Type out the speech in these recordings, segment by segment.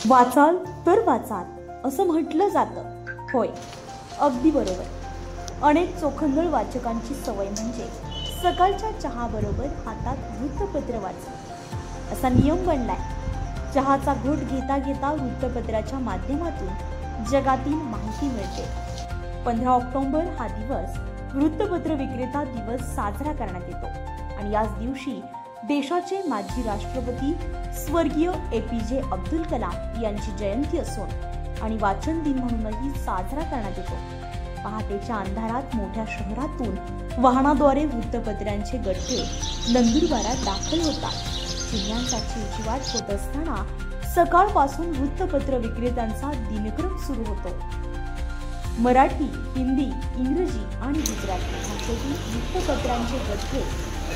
वाचाल तर वाचाल असं म्हटलं जातं. होय, अगदी बरोबर. अनेक चोखंदळ वाचकांची सवय म्हणजे सकाळच्या चहाबरोबर हातात वृत्तपत्र वाचणं असा नियम बनलाय. चहाचा घोट घेता घेता वृत्तपत्राच्या माध्यमातून जगातील माहिती मिळते. 15 ऑक्टोबर हा दिवस वृत्तपत्र विक्रेता दिवस साजरा करण्यात येतो आणि याच दिवशी देशाचे माजी राष्ट्रपती स्वर्गीय APJ अब्दुल कलाम यांची जयंती असून आणि वाचन दिन म्हणूनही साजरा करण्यात येतो. पहाटेच्या अंधारात मोठ्या शहरातून वाहनाद्वारे वृत्तपत्रांचे गठ्ठे नंदुरबारात दाखल होतात. चिन्हांसाठी उजवाट होत असताना सकाळपासून वृत्तपत्र विक्रेत्यांचा दिनक्रम सुरू होतो. मराठी, हिंदी, इंग्रजी आणि गुजराती भाषेतील वृत्तपत्रांचे गठ्ठे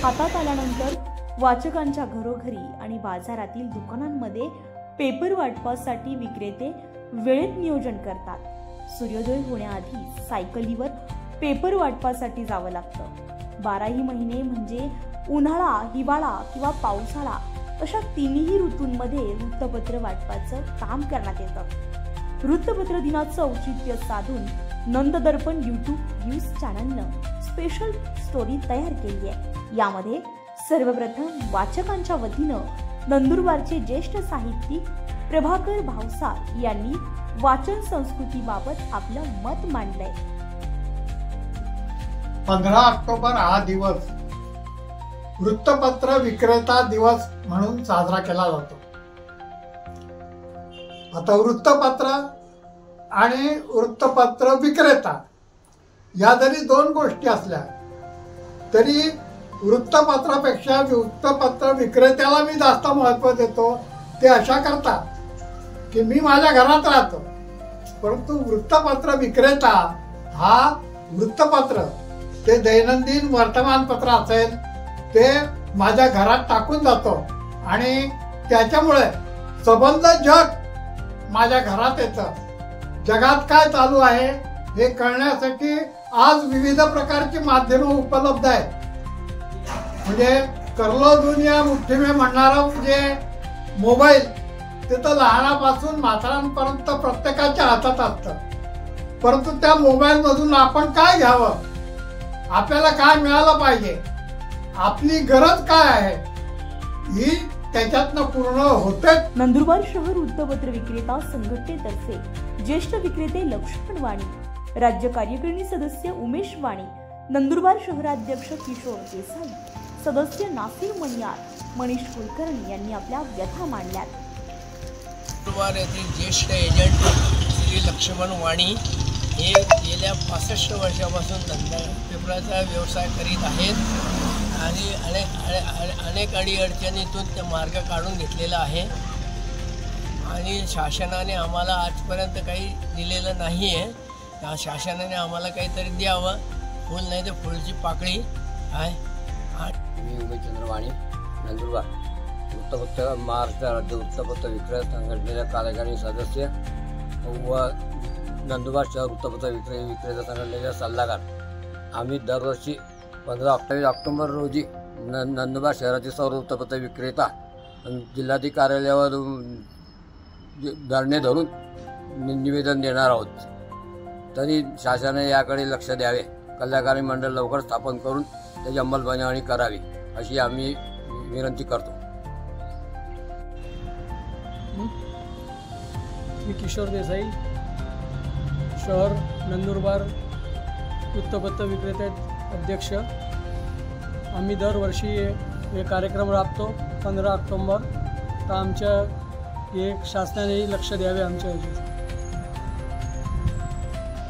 हातात आल्यानंतर वाचकांच्या घरोघरी आणि बाजारातील दुकानांमध्ये पेपर वाटपासाठी विक्रेते वेळेत नियोजन करतात. सूर्योदय होण्याआधी सायकलीवर पेपर वाटपासाठी जावं लागतं. 12ही महिने म्हणजे उन्हाळा, हिवाळा किंवा पावसाळा अशा तिन्ही ऋतूंमध्ये वृत्तपत्र वाटपाचं काम करण्यात येतं. वृत्तपत्र दिनाचं औचित्य साधून Nanddarpan YouTube news चॅनलनं special story तयार केली आहे. यामध्ये सर्वप्रथम वाचकांच्या वतीनं नंदुरबारचे ज्येष्ठ साहित्यिक प्रभाकर भावसार यांनी वाचन संस्कृतीबाबत आपलं मत मांडलंय. 15 ऑक्टोबर हा दिवस वृत्तपत्र विक्रेता दिवस म्हणून साजरा केला जातो. आता वृत्तपत्र आणि वृत्तपत्र विक्रेता या जरी दोन गोष्टी असल्या तरी वृत्तपत्रापेक्षा वृत्तपत्र विक्रेत्याला मी जास्त महत्त्व देतो. ते अशा करता की मी माझ्या घरात राहतो, परंतु वृत्तपत्र विक्रेता हा वृत्तपत्र ते दैनंदिन वर्तमानपत्र असेल ते माझ्या घरात टाकून जातो आणि त्याच्यामुळे सबंध जग माझ्या घरात येतं. जगात काय चालू आहे हे कळण्यासाठी आज विविध प्रकारची माध्यमं उपलब्ध आहेत. म्हणजे करलो दुनिया मुठ्ठी में म्हणणारा म्हणजे मोबाईल ते तर लहानापासून म्हातारांपर्यंत प्रत्येकाच्या हातात असतं. परंतु त्या मोबाईलमधून आपण काय घ्यावं, आपल्याला काय मिळालं पाहिजे, आपली गरज काय आहे ही त्याच्यातनं पूर्ण होते. नंदुरबार शहर वृत्तपत्र विक्रेता संघटनेतर्फे ज्येष्ठ विक्रेते लक्ष्मण वाणी, राज्य कार्यकारिणी सदस्य उमेश वाणी, नंदुरबार शहराध्यक्ष किशोर देसाई, सदस्य नासिर मनियार, मनीष कुलकर्णी यांनी आपल्या व्यथा मांडल्यात. नंदुरबार येथील ज्येष्ठ एजंट श्री लक्ष्मण वाणी हे गेल्या 65 वर्षापासून पेपराचा व्यवसाय करीत आहेत आणि अनेक अडीअडचणीतून ते मार्ग काढून घेतलेला आहे आणि शासनाने आम्हाला आजपर्यंत काही दिलेलं नाही आहे. त्या शासनाने आम्हाला काहीतरी द्यावं. फुल नाही तर फुलची पाकळी आहे. मी उमेश चंद्रवाणी, नंदुरबार वृत्तपत्र महाराष्ट्र राज्य वृत्तपत्र विक्रेता संघटनेचा कार्यकारी सदस्य व नंदुरबार शहर वृत्तपत्र विक्रेता संघटनेचा सल्लागार. आम्ही दरवर्षी 15 ऑक्टोबर रोजी नंदुरबार शहरातील सर्व वृत्तपत्र विक्रेता जिल्हाधिकारी कार्यालयावर धरणे धरून निवेदन देणार आहोत. तरी शासनाने याकडे लक्ष द्यावे. कल्याणकारी मंडळ लवकर स्थापन करून त्याची अंमलबजावणी करावी अशी आम्ही विनंती करतो. मी किशोर देसाई, शहर नंदुरबार वृत्तपत्र विक्रेते अध्यक्ष. आम्ही दरवर्षी हे कार्यक्रम राबतो 15 ऑक्टोबर. तर आमच्या हे शासनानेही लक्ष द्यावे आमच्या याच्यात.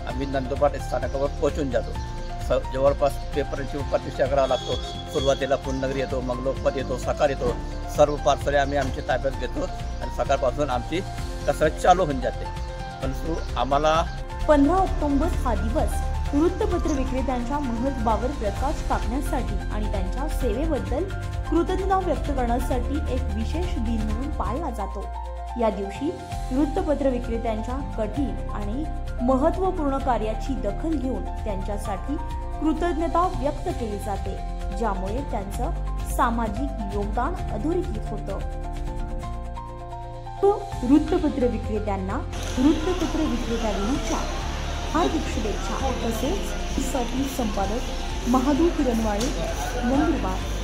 आम्ही नंदुरबार स्थानकावर पोहोचून जातो. जवळपास पेपरांची प्रतीक्षा करावा लागतो. सुरुवातीला पुण्यनगरी येतो, मग लोकमत येतो, सकाळ येतो. सर्व पार्सले आम्ही आमच्या ताब्यात घेतो आणि सकाळपासून आमची कसरत चालू होऊन जाते. परंतु आम्हाला 15 ऑक्टोबर हा दिवस वृत्तपत्र विक्रेत्यांच्या महत्त्वावर प्रकाश टाकण्यासाठी आणि त्यांच्या सेवेबद्दल कृतज्ञता व्यक्त करण्यासाठी एक विशेष दिन म्हणून पाळला जातो. या दिवशी वृत्तपत्र विक्रेत्यांच्या कठीण आणि महत्त्वपूर्ण कार्याची दखल घेऊन त्यांच्यासाठी कृतज्ञता व्यक्त केली जाते, ज्यामुळे त्यांचं सामाजिक योगदान अधोरेखित होतं. वृत्तपत्र विक्रेत्यांना वृत्तपत्र विक्रेता दिनाच्या हार्दिक शुभेच्छा. तसेच संपादक महादेव किरणवाळे, नंदुरबार.